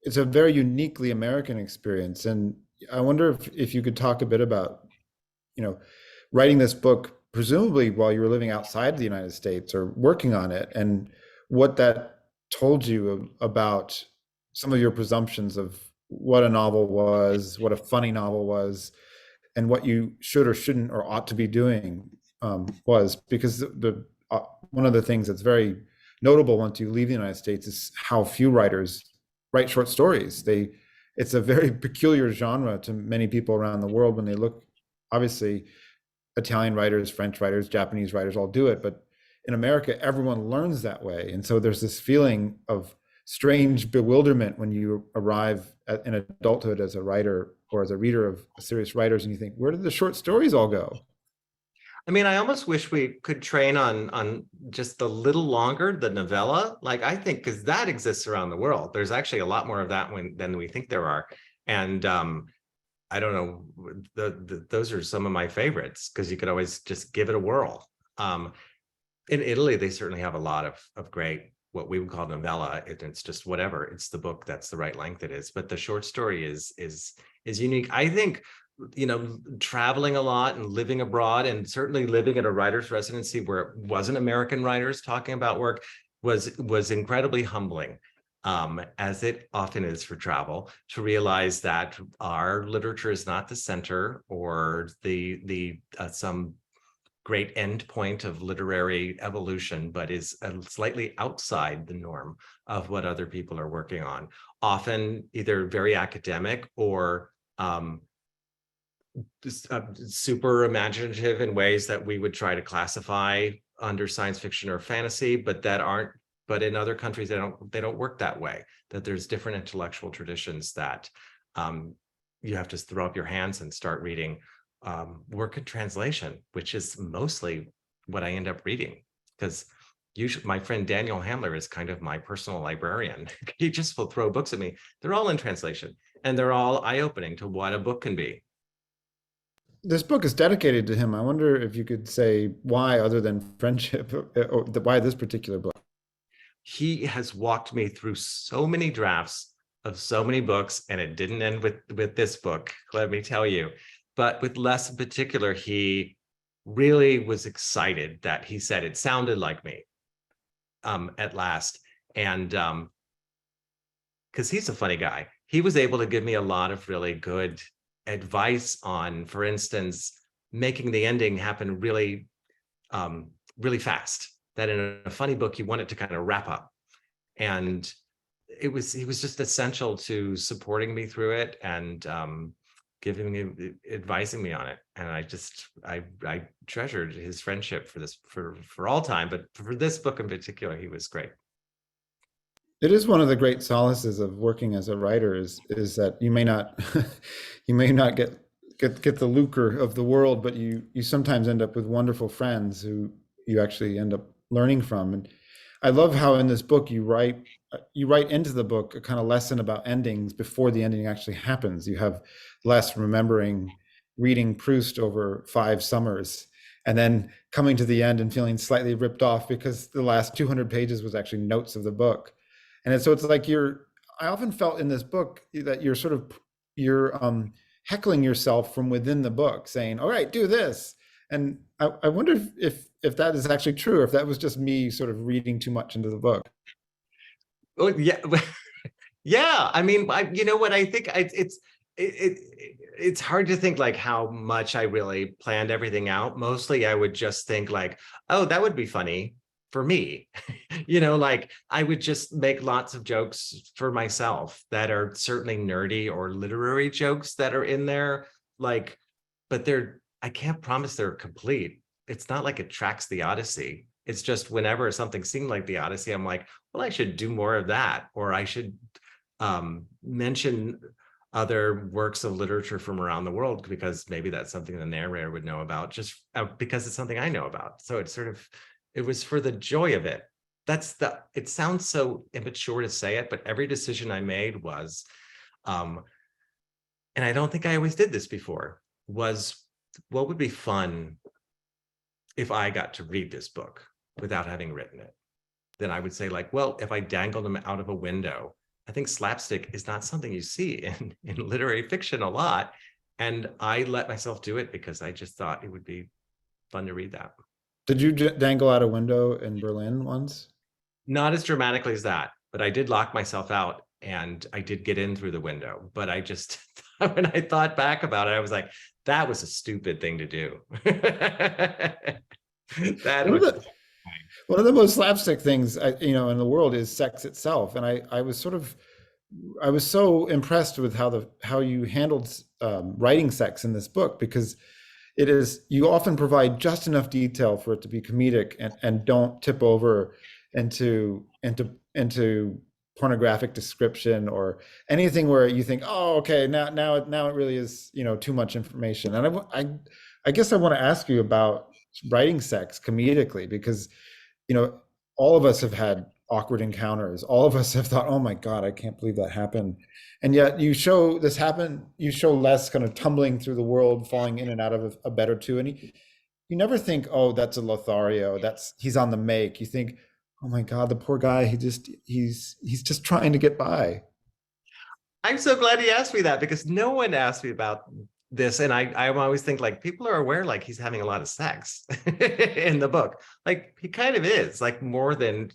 it's a very uniquely American experience, and I wonder if you could talk a bit about, writing this book presumably while you were living outside the United States or working on it, and what that told you about some of your presumptions of what a novel was, what a funny novel was, and what you should or shouldn't or ought to be doing was. Because one of the things that's very notable once you leave the United States is how few writers write short stories. It's a very peculiar genre to many people around the world when they look, obviously, Italian writers, French writers, Japanese writers all do it, but in America, everyone learns that way. And so there's this feeling of strange bewilderment when you arrive in adulthood as a writer or as a reader of serious writers, and you think, where did the short stories all go? I mean, I almost wish we could train on just a little longer, the novella. Like, I think, because that exists around the world. There's actually a lot more of that than we think there are. And I don't know, those are some of my favorites, because you could always just give it a whirl. In Italy, they certainly have a lot of great, what we would call novella. It's just whatever. It's the book that's the right length it is. But the short story is unique. I think, traveling a lot and living abroad, and certainly living at a writer's residency where it wasn't American writers talking about work, was incredibly humbling, as it often is for travel, to realize that our literature is not the center or the some great end point of literary evolution, but is slightly outside the norm of what other people are working on, often either very academic or super imaginative in ways that we would try to classify under science fiction or fantasy, but in other countries they don't work that way. That there's different intellectual traditions that you have to throw up your hands and start reading work in translation, which is mostly what I end up reading, because usually my friend Daniel Handler is kind of my personal librarian. He just will throw books at me. They're all in translation, and they're all eye-opening to what a book can be. This book is dedicated to him. I wonder if you could say why, other than friendship, or why this particular book. He has walked me through so many drafts of so many books, and it didn't end with this book, let me tell you. But with less in particular, he really was excited that he said it sounded like me at last. And because he's a funny guy, he was able to give me a lot of really good advice on, for instance, making the ending happen really, really fast. That in a funny book, you want it to kind of wrap up. And he was just essential to supporting me through it, and advising me on it. And I treasured his friendship for all time, but for this book in particular, he was great. It is one of the great solaces of working as a writer is that you may not you may not get the lucre of the world, but you sometimes end up with wonderful friends who you actually end up learning from. And I love how in this book you write into the book a kind of lesson about endings before the ending actually happens. You have Les remembering reading Proust over 5 summers and then coming to the end and feeling slightly ripped off because the last 200 pages was actually notes of the book. And so it's like I often felt in this book that you're heckling yourself from within the book, saying, all right, do this. And I wonder if that is actually true, or if that was just me sort of reading too much into the book. Oh, yeah. Yeah. I mean, you know what, I think it's hard to think like how much I really planned everything out. Mostly I would just think like, oh, that would be funny for me. Like I would just make lots of jokes for myself that are certainly nerdy or literary jokes that are in there. Like, but I can't promise they're complete. It's not like it tracks the Odyssey. It's just whenever something seemed like the Odyssey, I'm like, well, I should do more of that. Or I should mention other works of literature from around the world, because maybe that's something the narrator would know about, just because it's something I know about. So it was for the joy of it. It sounds so immature to say it, but every decision I made was, and I don't think I always did this before, was what would be fun if I got to read this book without having written it. Then I would say like, well, if I dangled them out of a window. I think slapstick is not something you see in literary fiction a lot. And I let myself do it because I just thought it would be fun to read that. Did you dangle out a window in Berlin once? Not as dramatically as that, but I did lock myself out and I did get in through the window. But I just, when I thought back about it, I was like, that was a stupid thing to do. One of the most slapstick things in the world is sex itself, and I was so impressed with how you handled writing sex in this book, because it is, you often provide just enough detail for it to be comedic and don't tip over into pornographic description or anything where you think, oh, okay, now it really is, too much information. And I guess I want to ask you about writing sex comedically, because, all of us have had awkward encounters. All of us have thought, oh my God, I can't believe that happened. And yet you show this happen, you show Les kind of tumbling through the world, falling in and out of a bed or two. And you never think, oh, that's a Lothario, he's on the make. You think, oh my God, the poor guy, he's just trying to get by. I'm so glad he asked me that, because no one asked me about this. And I always think, like, people are aware, like, he's having a lot of sex in the book. Like, he kind of is, like, more than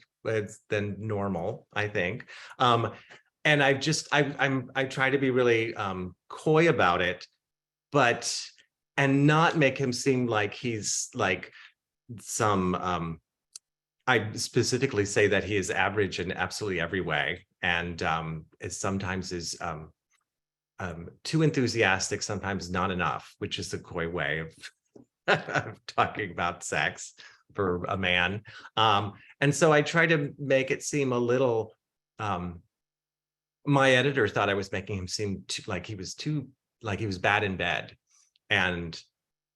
normal, I think. And I try to be really coy about it, and not make him seem like he's like some, I specifically say that he is average in absolutely every way, and sometimes is too enthusiastic, sometimes not enough, which is a coy way of talking about sex for a man. And so I try to make it seem a little, my editor thought I was making him seem like he was bad in bed. And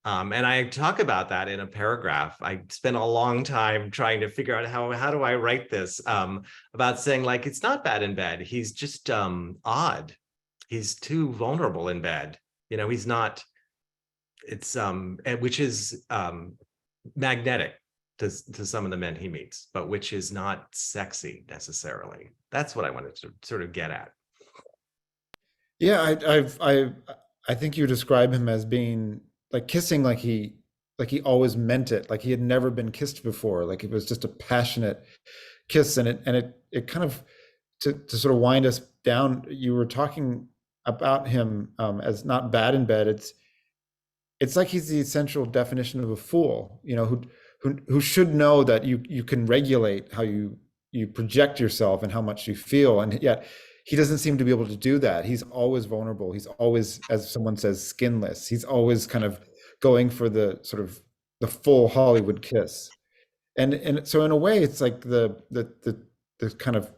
I talk about that in a paragraph. I spent a long time trying to figure out how do I write this, about saying, like, it's not bad in bed. He's just odd. He's too vulnerable in bed. He's not, which is magnetic to some of the men he meets, but which is not sexy necessarily. That's what I wanted to sort of get at. Yeah, I think you describe him as being like kissing, like he always meant it, like he had never been kissed before, like it was just a passionate kiss. And it kind of, to sort of wind us down, you were talking about him as not bad in bed. It's like he's the essential definition of a fool, who should know that you can regulate how you project yourself and how much you feel, and yet he doesn't seem to be able to do that. He's always vulnerable. He's always, as someone says, skinless. He's always kind of going for the sort of the full Hollywood kiss. And so in a way, it's like the kind of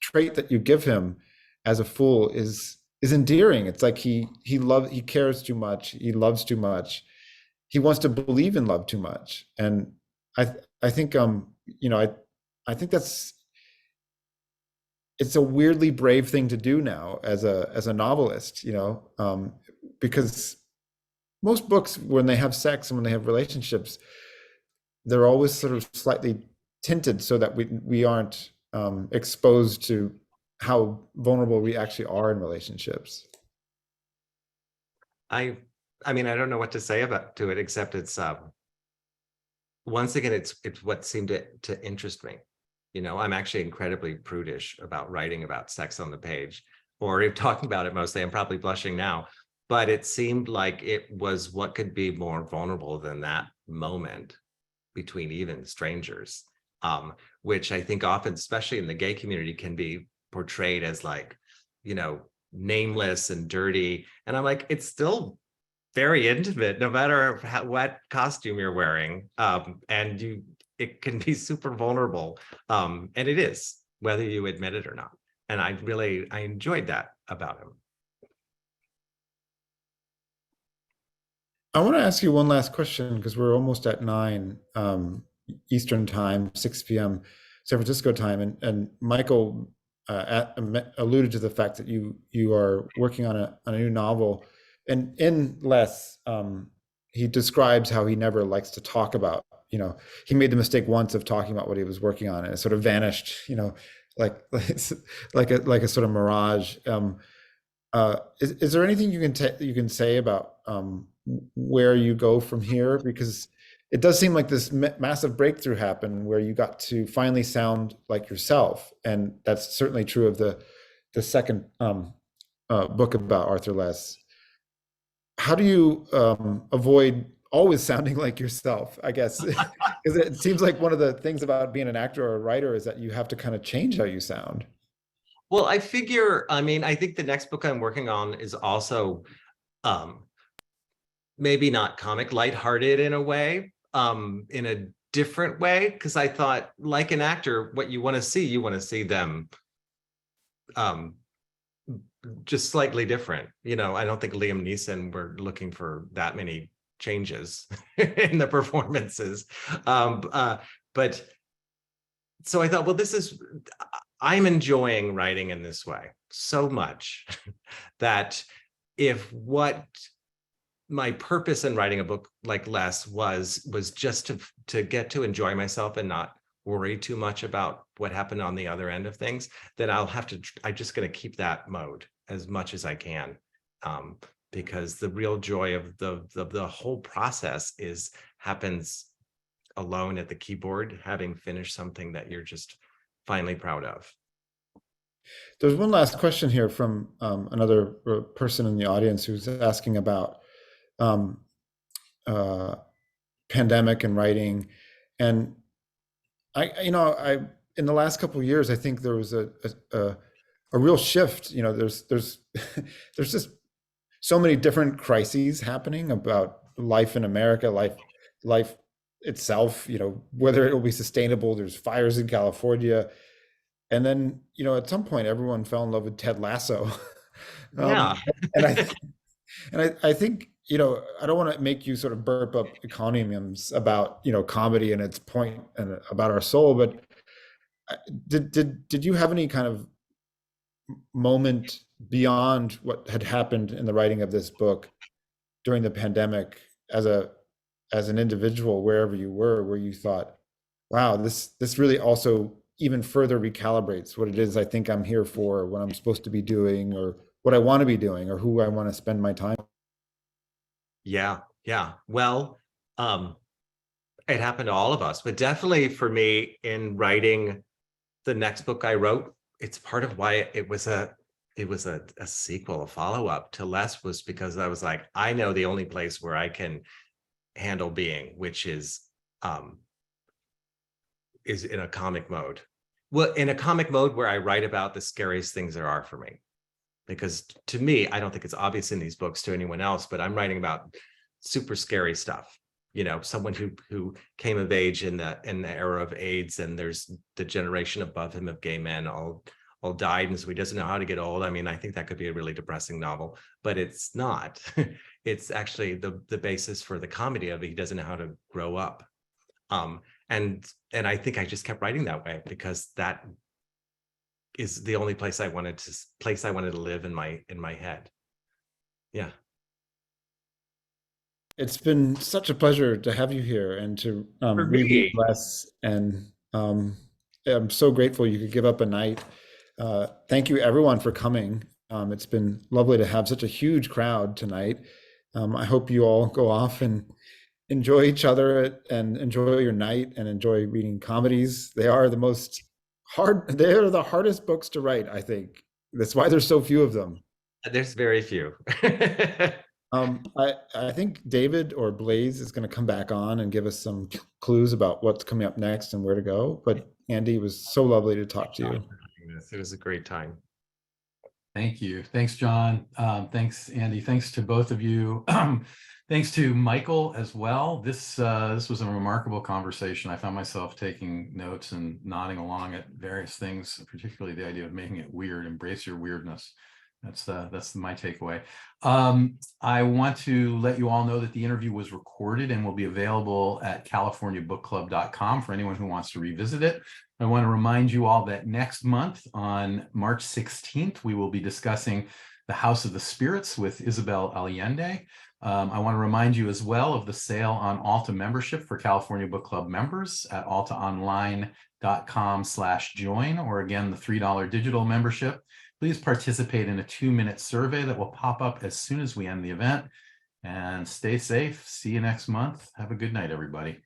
trait that you give him as a fool is endearing. It's like he cares too much. He loves too much. He wants to believe in love too much. And I think I think it's a weirdly brave thing to do now as a novelist, because most books, when they have sex and when they have relationships, they're always sort of slightly tinted so that we aren't exposed to how vulnerable we actually are in relationships. I mean, I don't know what to say to it, except it's once again, it's what seemed to interest me. I'm actually incredibly prudish about writing about sex on the page, or talking about it mostly. I'm probably blushing now, but it seemed like it was what could be more vulnerable than that moment between even strangers, which I think often, especially in the gay community, can be portrayed as like, nameless and dirty. And I'm like, it's still very intimate, no matter what costume you're wearing. And it can be super vulnerable. And it is, whether you admit it or not. And I enjoyed that about him. I want to ask you one last question, because we're almost at 9 Eastern time, 6 p.m. San Francisco time. And Michael alluded to the fact that you are working on a new novel. And in Les, he describes how he never likes to talk about, he made the mistake once of talking about what he was working on, and it sort of vanished, like a sort of mirage. Is there anything you can say about where you go from here? Because it does seem like this massive breakthrough happened where you got to finally sound like yourself, and that's certainly true of the second book about Arthur Les. How do you avoid always sounding like yourself, I guess? Because it seems like one of the things about being an actor or a writer is that you have to kind of change how you sound. Well, I think the next book I'm working on is also maybe not comic, lighthearted in a way, in a different way, because I thought, like an actor, what you want to see them just slightly different. You know, I don't think Liam Neeson were looking for that many changes in the performances. But so I thought, well, I'm enjoying writing in this way so much that if what my purpose in writing a book like Less was just to get to enjoy myself and not worry too much about what happened on the other end of things, then I'm just going to keep that mode as much as I can, because the real joy of the whole process happens alone at the keyboard, having finished something that you're just finally proud of. There's one last question here from another person in the audience who's asking about pandemic and writing. And I in the last couple of years, I think there was a real shift. You know, there's there's just so many different crises happening about life in America, life itself, you know, whether it will be sustainable. There's fires in California. And then, you know, at some point, everyone fell in love with Ted Lasso. Yeah. And I think, you know, I don't want to make you sort of burp up encomiums about, you know, comedy and its point and about our soul, but did you have any kind of moment beyond what had happened in the writing of this book during the pandemic as an individual, wherever you were, where you thought, wow, this really also even further recalibrates what it is I think I'm here for, what I'm supposed to be doing, or what I want to be doing, or who I want to spend my time? Yeah. Well, it happened to all of us, but definitely for me in writing the next book I wrote, it's part of why it was a sequel, a follow-up to Less, was because I was like, I know the only place where I can handle being, which is in a comic mode. Well, in a comic mode where I write about the scariest things there are for me. Because to me, I don't think it's obvious in these books to anyone else, but I'm writing about super scary stuff. You know, someone who came of age in the era of AIDS, and there's the generation above him of gay men all died, and so he doesn't know how to get old. I mean, I think that could be a really depressing novel, but it's not. It's actually the basis for the comedy of it. He doesn't know how to grow up. And I think I just kept writing that way because that is the only place I wanted to live in my head. Yeah. It's been such a pleasure to have you here and to For reread me. Less. And I'm so grateful you could give up a night. Thank you, everyone, for coming. It's been lovely to have such a huge crowd tonight. I hope you all go off and enjoy each other and enjoy your night and enjoy reading comedies. They are the hardest books to write, I think. That's why there's so few of them. There's very few. I think David or Blaze is going to come back on and give us some clues about what's coming up next and where to go. But Andy, it was so lovely to talk to you. It was a great time. Thank you. Thanks, John. Thanks, Andy. Thanks to both of you. Thanks to Michael as well. This was a remarkable conversation. I found myself taking notes and nodding along at various things, particularly the idea of making it weird. Embrace your weirdness. That's my takeaway. I want to let you all know that the interview was recorded and will be available at californiabookclub.com for anyone who wants to revisit it. I want to remind you all that next month on March 16th, we will be discussing The House of the Spirits with Isabel Allende. I want to remind you as well of the sale on Alta membership for California Book Club members at altaonline.com/join, or again, the $3 digital membership. Please participate in a 2-minute survey that will pop up as soon as we end the event. And stay safe. See you next month. Have a good night, everybody.